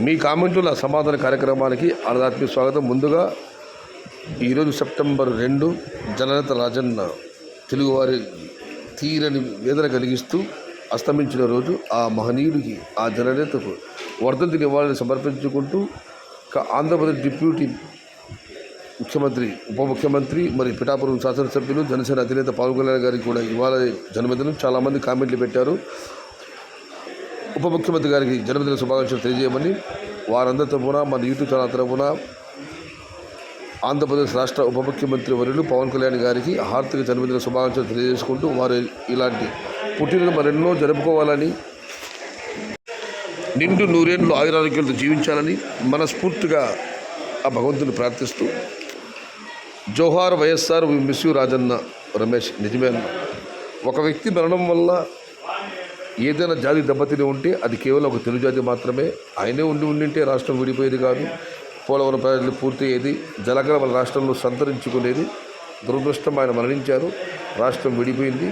మీ కామెంటుల సమాధాన కార్యక్రమానికి ఆత్మీయ స్వాగతం. ముందుగా ఈరోజు సెప్టెంబర్ 2 జననేత రాజన్న తెలుగువారి తీరని వేదన కలిగిస్తూ అస్తమించిన రోజు. ఆ మహనీయుడికి, ఆ జననేతకు వర్ధంతి నివాళిని సమర్పించుకుంటూ ఆంధ్రప్రదేశ్ డిప్యూటీ ముఖ్యమంత్రి, ఉప ముఖ్యమంత్రి మరి పిఠాపురం శాసనసభ్యులు జనసేన అధినేత పవన్ కళ్యాణ్ గారికి కూడా ఇవాళ జన్మదినం. చాలామంది కామెంట్లు పెట్టారు. ఉప ముఖ్యమంత్రి గారికి జన్మదిన శుభాకాంక్షలు తెలియజేయమని వారందరి తరపున, మన యూట్యూబ్ ఛానల్ తరపున ఆంధ్రప్రదేశ్ రాష్ట్ర ఉప ముఖ్యమంత్రి వర్యులు పవన్ కళ్యాణ్ గారికి హార్దిక జన్మదిన శుభాకాంక్షలు తెలియజేసుకుంటూ వారు ఇలాంటి పుట్టినరోజు మరెన్నో జరుపుకోవాలని, నిండు నూరేళ్ళు ఆయురారోగ్యాలతో జీవించాలని మనస్ఫూర్తిగా ఆ భగవంతుని ప్రార్థిస్తూ, జోహార్ YSR, we miss you Rajanna. Ramesh, నిజమే అన్న. ఒక వ్యక్తి మరణం వల్ల ఏదైనా జాతి దెబ్బతిని ఉంటే అది కేవలం ఒక తెలుగు జాతి మాత్రమే. ఆయనే ఉండింటే రాష్ట్రం విడిపోయేది కాదు, పోలవరం ప్రాజెక్టులు పూర్తి అయ్యేది, జలగల మన రాష్ట్రంలో సంతరించుకునేది. దురదృష్టం, ఆయన మరణించారు, రాష్ట్రం విడిపోయింది.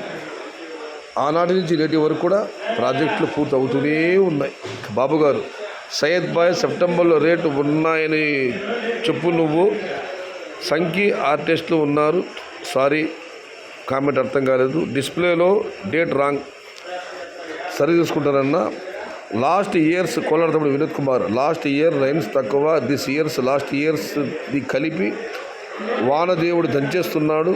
ఆనాటి నుంచి నేటి వరకు కూడా ప్రాజెక్టులు పూర్తి అవుతూనే ఉన్నాయి. బాబు గారు, సయ్యద్ బాయ్ సెప్టెంబర్లో రేటు ఉన్నాయని చెప్పు. నువ్వు సంఖ్య ఆర్టిస్టులు ఉన్నారు. సారీ, కామెంట్ అర్థం కాలేదు. డిస్ప్లేలో డేట్ రాంగ్, సరి చూసుకుంటారన్న. లాస్ట్ ఇయర్స్ కోలార్ తమ్ముడు Vinod Kumar, last year rains తక్కువ, this years last years the కలిపి వానదేవుడు దంచేస్తున్నాడు.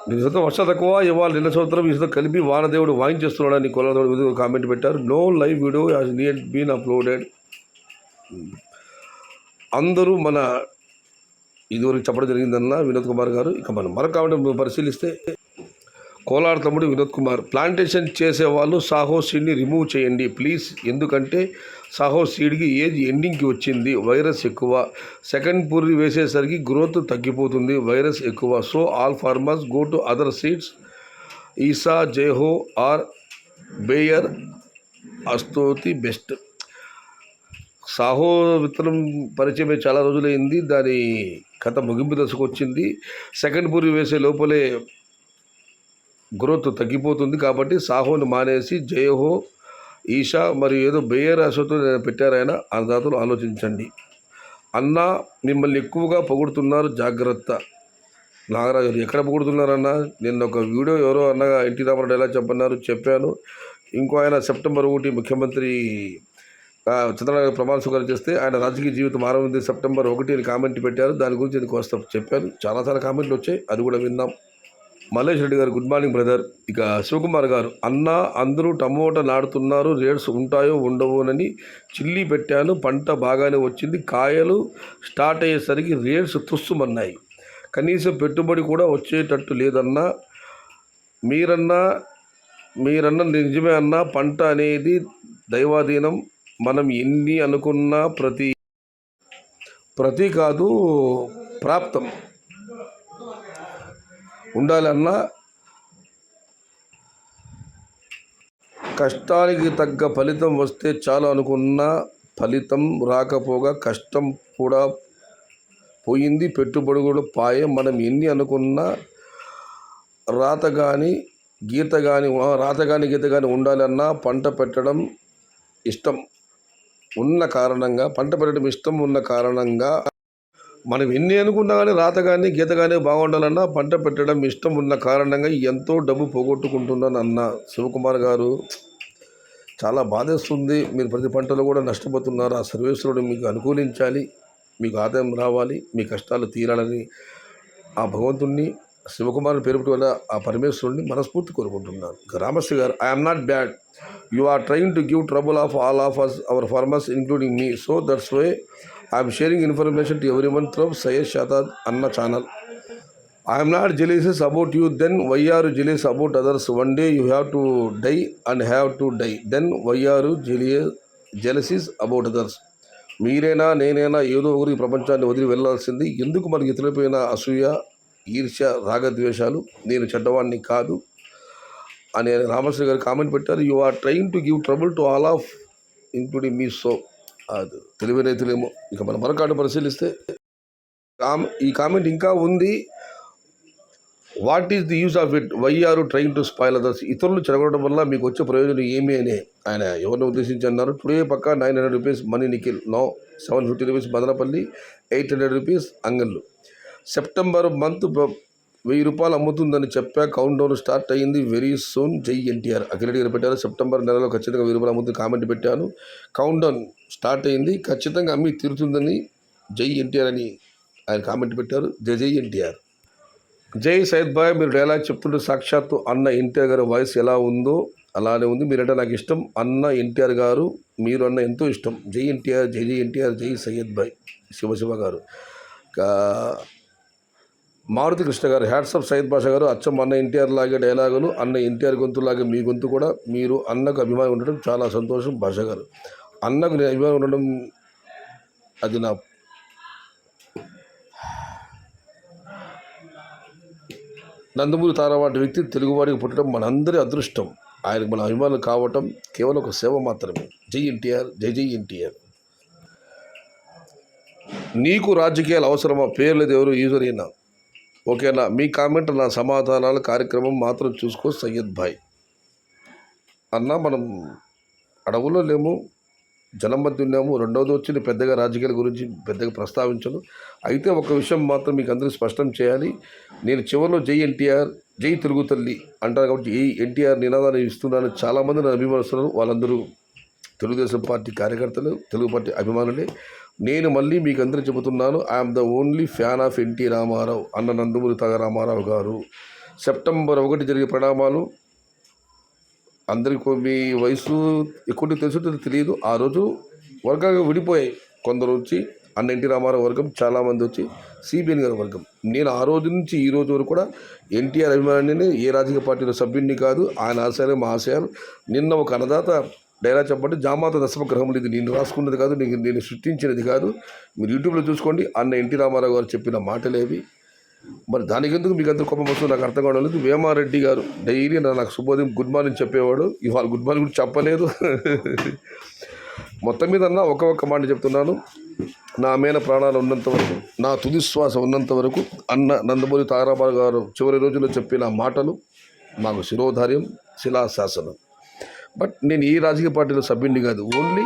నిన్న సంవత్సరం వర్షం తక్కువ, ఇవాళ నిన్న సంవత్సరం ఈ సంవత్సరం కలిపి వానదేవుడు వాయించేస్తున్నాడు అని కోలార్ తమ్ముడు వినోద్ కామెంట్ పెట్టారు. No live video has need been uploaded. అందరూ మన ఇదివరకు చెప్పడం జరిగిందన్న వినోద్ కుమార్ గారు. ఇక మనం మరొక కామెంట్ పరిశీలిస్తే, కోలార్ తమ్ముడు వినోద్ కుమార్, ప్లాంటేషన్ చేసేవాళ్ళు సాహో సీడ్ని రిమూవ్ చేయండి ప్లీజ్. ఎందుకంటే సాహో సీడ్కి ఏజ్ ఎండింగ్కి వచ్చింది, వైరస్ ఎక్కువ. సెకండ్ పూరి వేసేసరికి గ్రోత్ తగ్గిపోతుంది, వైరస్ ఎక్కువ. So all farmers go to other seeds, ఈసా, జైహో ఆర్ బేయర్ అస్తోతి బెస్ట్. సాహో విత్తనం పరిచయమే చాలా రోజులైంది, దాని కథ ముగింపు దశకు వచ్చింది. సెకండ్ పూరి వేసే లోపలే గ్రోత్ తగ్గిపోతుంది. కాబట్టి సాహోని మానేసి జయహో, ఈషా మరియు ఏదో బేయర్ అసోతో పెట్టారాయన. అన్నదాతలు ఆలోచించండి. అన్న మిమ్మల్ని ఎక్కువగా పొగుడుతున్నారు, జాగ్రత్త. నాగరాజు, ఎక్కడ పొగుడుతున్నారన్న? నిన్న ఒక వీడియో ఎవరో అన్నగా ఎన్టీ రామారావు ఎలా చెప్పాను. ఇంకో ఆయన సెప్టెంబర్ 1 ముఖ్యమంత్రి చంద్రబాబు ప్రమాణ స్వీకారం చేస్తే ఆయన రాజకీయ జీవితం ఆరంభింది సెప్టెంబర్ 1 అని కామెంట్ పెట్టారు. దాని గురించి నేను కోస్తా చెప్పాను. చాలాసార్లు కామెంట్లు వచ్చాయి, అది కూడా విన్నాం. మల్లేష్ రెడ్డి గారు, గుడ్ మార్నింగ్ బ్రదర్. ఇక శివకుమార్ గారు, అన్న అందరూ టమోటా నాడుతున్నారు, రేట్స్ ఉంటాయో ఉండవోనని చిల్లీ పెట్టాను, పంట బాగానే వచ్చింది. కాయలు స్టార్ట్ అయ్యేసరికి రేట్స్ తుస్సుమన్నాయి, కనీసం పెట్టుబడి కూడా వచ్చేటట్టు లేదన్నా. మీరన్న నిజమే అన్న. పంట అనేది దైవాధీనం, మనం ఎన్ని అనుకున్నా ప్రతి కాదు ప్రాప్తం ఉండాలన్నా. కష్టానికి తగ్గ ఫలితం వస్తే చాలు అనుకున్నా, ఫలితం రాకపోగా కష్టం కూడా పోయింది, పెట్టుబడి కూడా పాయే. మనం ఎన్ని అనుకున్నా రాత కానీ గీత కానీ ఉండాలన్నా. పంట పెట్టడం ఇష్టం ఉన్న కారణంగా మనం ఎన్ని అనుకున్నా కానీ రాత కానీ గీత కానీ బాగుండాలన్నా, పంట పెట్టడం ఇష్టం ఉన్న కారణంగా ఎంతో డబ్బు పోగొట్టుకుంటున్నాను అన్న. శివకుమార్ గారు, చాలా బాధేస్తుంది. మీరు ప్రతి పంటలో కూడా నష్టపోతున్నారు. ఆ సర్వేశ్వరుడు మీకు అనుకూలించాలి, మీకు ఆదాయం రావాలి, మీ కష్టాలు తీరాలని ఆ భగవంతుణ్ణి, శివకుమార్ పేరు వల్ల ఆ పరమేశ్వరుడిని మనస్ఫూర్తి కోరుకుంటున్నాను. Ramasri garu, I'm not bad, you are trying to give trouble of all of us our farmers including me. So that's why I'm sharing information to everyone through Syed Shadad anna channel. I'm not jealous about you, then why are jealous about others? One day you have to die and have to die, then why are jealousies about others? మీరైనా నేనైనా ఏదో ఒకరికి ప్రపంచాన్ని వదిలి వెళ్లాల్సింది. ఎందుకు మనకి ఇతరులపైన అసూయ, ఈర్ష్య, రాగద్వేషాలు? నేను చెడ్డవాడిని కాదు అని రామశ్రీ గారు కామెంట్ పెట్టారు. You are trying to give trouble to all of including me. So అది తెలివి రైతులేమో. ఇక మనం మరొక పరిశీలిస్తే ఈ కామెంట్ ఇంకా ఉంది. What is the use of it, why are trying to spoil others? ఇతరులు చెడగొట్టడం వల్ల మీకు వచ్చే ప్రయోజనం ఏమి అని ఆయన ఎవరిని ఉద్దేశించి అన్నారు. టుడే పక్క 900 రూపీస్ మనీ Nikhil, no 750 rupees Madanapalle, 800 rupees Angallu. September month 1000 రూపాయలు అమ్ముతుందని చెప్పా, కౌంట్ డౌన్ స్టార్ట్ అయ్యింది. వెరీ సూన్, జై ఎన్టీఆర్. అఖిలరెడ్డి గారు పెట్టారు, సెప్టెంబర్ నెలలో ఖచ్చితంగా 1000 రూపాయలు అమ్ముతుంది కామెంట్ పెట్టాను. కౌంట్ డౌన్ స్టార్ట్ అయ్యింది, ఖచ్చితంగా అమ్మి తీరుతుందని జై ఎన్టీఆర్ అని ఆయన కామెంట్ పెట్టారు. జై జై ఎన్టీఆర్. జై సయ్యద్ భాయ్, మీరు డైలాగ్ చెప్తుంటే సాక్షాత్తు అన్న ఎన్టీఆర్ గారి వాయిస్ ఎలా ఉందో అలానే ఉంది. మీరంటే నాకు ఇష్టం అన్న ఎన్టీఆర్ గారు, మీరు అన్న ఎంతో ఇష్టం. జై ఎన్టీఆర్, జై జై ఎన్టీఆర్, జై సయ్యద్ భాయ్. శివశివ గారు. మారుతి కృష్ణ గారు, హ్యాట్సప్ సయ్యద్ భాష గారు, అచ్చం అన్న ఎన్టీఆర్ లాగే డైలాగులు, అన్న ఎన్టీఆర్ గొంతులాగే మీ గొంతు కూడా. మీరు అన్నకు అభిమానం ఉండడం చాలా సంతోషం. భాష గారు, అన్నకు నేను అభిమానం ఉండడం అది నా నందమూరి తారక వంటి వ్యక్తి తెలుగువాడికి పుట్టడం మనందరి అదృష్టం. ఆయనకు మన అభిమానులు కావటం కేవలం ఒక సేవ మాత్రమే. జై ఎన్టీఆర్, జై జై ఎన్టీఆర్. నీకు రాజకీయాలు అవసరమా? పేరు లేదు, ఎవరు యూజర్ అయినా ఓకేనా? మీ కామెంట్ నా సమాధానాల కార్యక్రమం మాత్రం చూసుకో సయ్యద్ భాయ్. అన్న మనం అడవుల్లో లేము, జనం మధ్య ఉన్నాము. రెండవది వచ్చి పెద్దగా రాజకీయాల గురించి పెద్దగా ప్రస్తావించను. అయితే ఒక విషయం మాత్రం మీకు అందరికీ స్పష్టం చేయాలి. నేను చివరిలో జై ఎన్టీఆర్, జై తెలుగు తల్లి అంటారు కాబట్టి ఈ ఎన్టీఆర్ నినాదాన్ని ఇస్తున్నాను. చాలామంది నన్ను అభిమానిస్తున్నారు, వాళ్ళందరూ తెలుగుదేశం పార్టీ కార్యకర్తలు, తెలుగు పార్టీ అభిమానులే. నేను మళ్ళీ మీకు అందరూ చెబుతున్నాను, I'm the only fan of NT Ramarao, అన్న నందమూరి తారక రామారావు గారు. సెప్టెంబర్ 1 జరిగే పరిణామాలు అందరికీ మీ వయసు ఎక్కువ తెలుసు తెలియదు. ఆ రోజు వర్గాలు విడిపోయాయి. కొందరు వచ్చి అన్న ఎన్టీ రామారావు వర్గం, చాలామంది వచ్చి సిబిఎన్ గారి వర్గం. నేను ఆ రోజు నుంచి ఈ రోజు వరకు కూడా ఎన్టీఆర్ అభిమానిని, ఏ రాజకీయ పార్టీలో సభ్యుడిని కాదు. ఆయన ఆశయాలు మా ఆశయాలు. నిన్న ఒక అన్నదాత డైలాగ్ చెప్పండి, జామాత దశమగ్రహములు, ఇది నేను రాసుకున్నది కాదు, నేను సృష్టించినది కాదు. మీరు యూట్యూబ్లో చూసుకోండి, అన్న ఎన్టీ రామారావు గారు చెప్పిన మాటలేవి. మరి దానికి ఎందుకు మీకు అందరూ కోపం వస్తుంది నాకు అర్థం కావడం లేదు. వేమారెడ్డి గారు డైలీ నాకు శుభోదయం గుడ్ మార్నింగ్ చెప్పేవాడు, ఇవాళ గుడ్ మార్నింగ్ కూడా చెప్పలేదు. మొత్తం మీద అన్న ఒక్క మాట చెప్తున్నాను, నా మీద ప్రాణాలు ఉన్నంత వరకు, నా తుది శ్వాస ఉన్నంత వరకు అన్న నందమూరి తారక రామారావు గారు చివరి రోజుల్లో చెప్పిన మాటలు మాకు శిరోధార్యం, శిలాశాసనం. బట్ నేను ఈ రాజకీయ పార్టీలో సభ్యుడిని కాదు. Only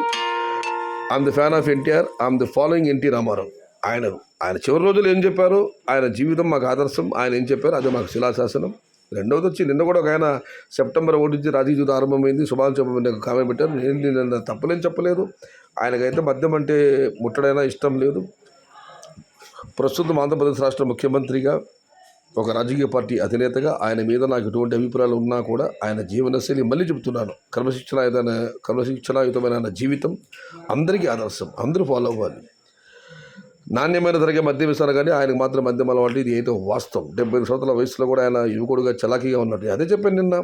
I'm the fan of NTR, I'm the following NT Ramarao. ఆయన చివరి రోజులు ఏం చెప్పారు, ఆయన జీవితం మాకు ఆదర్శం. ఆయన ఏం చెప్పారు అదే మాకు శిలాశాసనం. రెండవది వచ్చి నిన్న కూడా ఒక ఆయన సెప్టెంబర్ 1 నుంచి రాజకీయ జీవితం ఆరంభమైంది, శుభాలు చెప్పమని కామెంట్ పెట్టారు. నేను తప్పలేం చెప్పలేదు. ఆయనకైతే మద్యం అంటే ముట్టడైనా ఇష్టం లేదు. ప్రస్తుతం ఆంధ్రప్రదేశ్ రాష్ట్ర ముఖ్యమంత్రిగా, ఒక రాజకీయ పార్టీ అధినేతగా ఆయన మీద నాకు ఎటువంటి అభిప్రాయాలు ఉన్నా కూడా ఆయన జీవనశైలి మళ్ళీ చెబుతున్నాను, క్రమశిక్షణాయుతమైన జీవితం అందరికీ ఆదర్శం. అందరూ ఫాలో అవ్వాలి. నాణ్యమైన ధరకే మద్యం ఇస్తారు కానీ ఆయనకు మాత్రం మద్యం అలవాటు, ఇది ఏదో వాస్తవం. 75 సంవత్సరాల వయసులో కూడా ఆయన యువకుడుగా చలాకీగా ఉన్నట్టు అదే చెప్పాను నిన్న.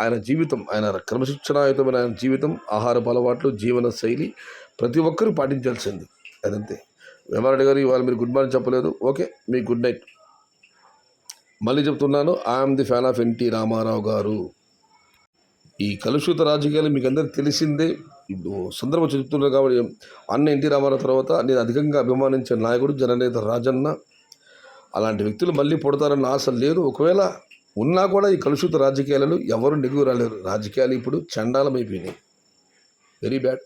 ఆయన జీవితం, ఆయన క్రమశిక్షణాయుతమైన ఆయన జీవితం, ఆహారపు అలవాట్లు, జీవన శైలి ప్రతి ఒక్కరూ పాటించాల్సింది. అదంతే. వేమారెడ్డి గారు ఇవాళ మీరు గుడ్ మార్నింగ్ చెప్పలేదు, ఓకే, మీకు గుడ్ నైట్. మళ్ళీ చెప్తున్నాను, I'm the fan of NT Ramarao garu. ఈ కలుషిత రాజకీయాలు మీకు అందరికీ తెలిసిందే. ఇప్పుడు సందర్భం చెప్తున్నారు కాబట్టి అన్న ఎన్టీ రామారావు తర్వాత నేను అధికంగా అభిమానించే నాయకుడు జననేత రాజన్న. అలాంటి వ్యక్తులు మళ్ళీ పుడతారన్న ఆశ లేదు. ఒకవేళ ఉన్నా కూడా ఈ కలుషిత రాజకీయాలలో ఎవరు నెగ్గు రాలేరు. రాజకీయాలు ఇప్పుడు చండాలమైపోయినాయి, వెరీ బ్యాడ్.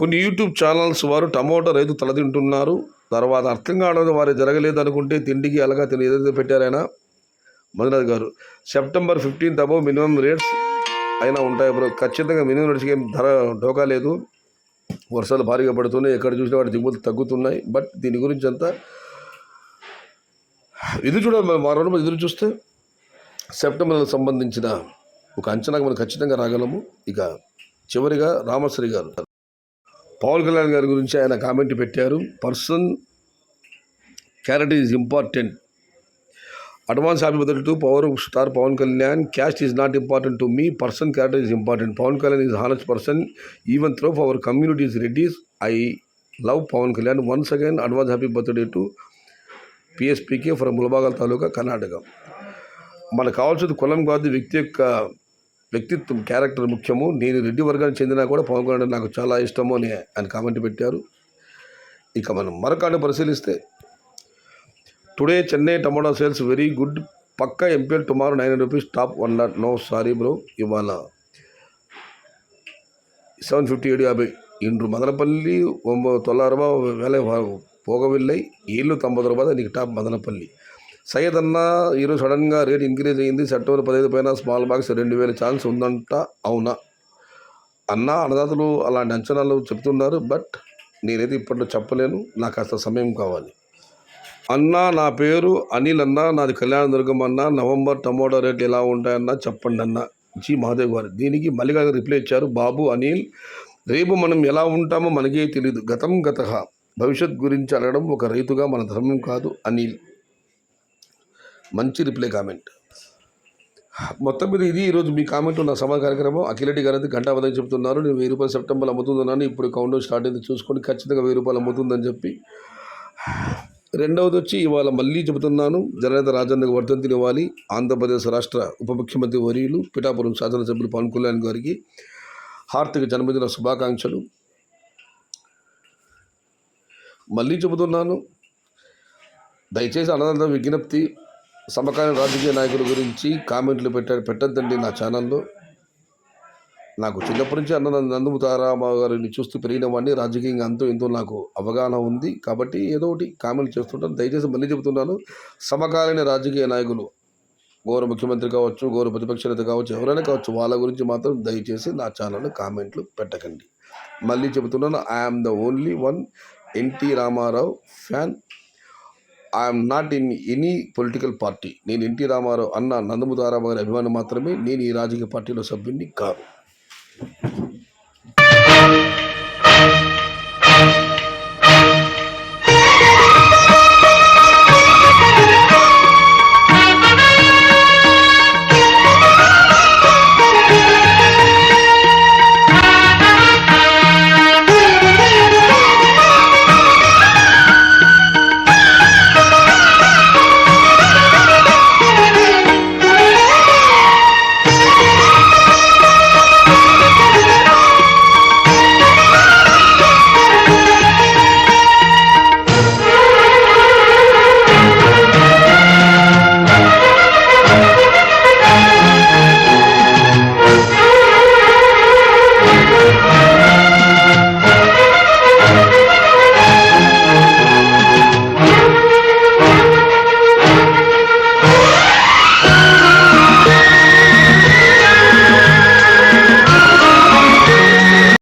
కొన్ని యూట్యూబ్ ఛానల్స్ వారు టమోటా రైతు తలదింటున్నారు, తర్వాత అర్థం కావడం వారు జరగలేదు అనుకుంటే తిండికి అలాగా తిని ఏదైతే పెట్టారైనా మధునాథ్ గారు. సెప్టెంబర్ 15 అబౌవ్ మినిమం రేట్స్ అయినా ఉంటాయి బ్రో. ఖచ్చితంగా మినిమం రేట్స్కి ఏం ధర డోకా లేదు. వర్షాలు భారీగా పడుతున్నాయి, ఎక్కడ చూసినా వాటి దిగుబడులు తగ్గుతున్నాయి. బట్ దీని గురించి అంతా ఎదురు చూడాలి. మనం వారం ఎదురు చూస్తే సెప్టెంబర్కి సంబంధించిన ఒక అంచనాకు మనం ఖచ్చితంగా రాగలము. ఇక చివరిగా రామశ్రీ గారు పవన్ కళ్యాణ్ గారి గురించి ఆయన కామెంట్ పెట్టారు. పర్సన్ క్యారెట్ is important. Advance happy birthday to power star Pawan Kalyan. Caste is not important to me, person character is important. Pawan Kalyan is honest person even though our communities Reddys. I love Pawan Kalyan. Once again advance happy birthday to PSPK from Mulbagal taluka, Karnataka. మనకు కావాల్సింది కులం కాదు, వ్యక్తి యొక్క వ్యక్తిత్వం, character ముఖ్యము. నేను రెడ్డి వర్గానికి చెందినా కూడా పవన్ కళ్యాణ్ నాకు చాలా ఇష్టము అని ఆయన కామెంట్ పెట్టారు. ఇక మనం మరొకటి పరిశీలిస్తే today Chennai tomato sales very good పక్కా MPL tomorrow 900 rupees top 1 no sorry bro ఇవాళ 750 இன்று மதனப்பள்ளி 900 வேலை పోగవిల్లై ఏళ్ళు 90 రూపాయలు నీకు టాప్ మదనపల్లి. సయ్యద్ అన్న ఈరోజు సడన్గా రేట్ ఇంక్రీజ్ అయ్యింది, సెప్టెంబర్ 15 పైన స్మాల్ బాక్స్ 2000 ఛాన్స్ ఉందంట, అవునా అన్న? అన్నదాతలు అలాంటి అంచనాలు చెప్తున్నారు, బట్ నేనైతే ఇప్పట్లో చెప్పలేను, నాకు కాస్త సమయం కావాలి. అన్న నా పేరు అనిల్ అన్న, నాది కళ్యాణదుర్గం అన్న. నవంబర్ టమోటా రేట్లు ఎలా ఉంటాయన్న చెప్పండి అన్న. జీ మహాదేవ్ గారు. దీనికి మల్లిగా రిప్లై ఇచ్చారు, బాబు అనిల్ రేపు మనం ఎలా ఉంటామో మనకే తెలియదు, గతం గతః, భవిష్యత్ గురించి అడగడం ఒక రైతుగా మన ధర్మం కాదు అనిల్. మంచి రిప్లై కామెంట్. మొత్తం మీద ఇది ఈరోజు మీ కామెంట్ నా సమాజ కార్యక్రమం. అఖిలరెడ్డి గారు అయితే గంటా వదని చెప్తున్నారు, నేను 1000 రూపాయలు సెప్టెంబర్లో అమ్ముతుందన్నాను, ఇప్పుడు కౌంట్ స్టార్ట్ అయింది చూసుకొని ఖచ్చితంగా 1000 రూపాయలు అమ్ముతుందని చెప్పి. రెండవది వచ్చి ఇవాళ మళ్ళీ చెబుతున్నాను, జననేత రాజేంద్రకు వర్ధంతిని ఇవ్వాలి. ఆంధ్రప్రదేశ్ రాష్ట్ర ఉప ముఖ్యమంత్రి వర్యులు పిఠాపురం శాసనసభ్యులు పవన్ కళ్యాణ్ గారికి హార్దిక జన్మదిన శుభాకాంక్షలు. మళ్ళీ చెబుతున్నాను, దయచేసి అన్నదాత విజ్ఞప్తి, సమకాలీన రాజకీయ నాయకుల గురించి కామెంట్లు పెట్టద్దండి నా ఛానల్లో. నాకు చిన్నప్పటి నుంచి నందమూరి తారకరామారావు గారిని చూస్తూ పెరిగిన వాడిని, రాజకీయంగా అంతో ఎంతో నాకు అవగాహన ఉంది కాబట్టి ఏదో ఒకటి కామెంట్ చేస్తుంటాను. దయచేసి మళ్ళీ చెబుతున్నాను, సమకాలీన రాజకీయ నాయకులు, గౌరవ ముఖ్యమంత్రి కావచ్చు, గౌరవ ప్రతిపక్ష నేత కావచ్చు, ఎవరైనా కావచ్చు, వాళ్ళ గురించి మాత్రం దయచేసి నా ఛానల్లో కామెంట్లు పెట్టకండి. మళ్ళీ చెబుతున్నాను, I'm the only one NT Ramarao fan. I'm not in any political party. నేను ఎన్టీ రామారావు అన్న నందమూరి తారకరామారావు గారి అభిమాని మాత్రమే, నేను ఈ రాజకీయ పార్టీలో సభ్యుడిని కాదు.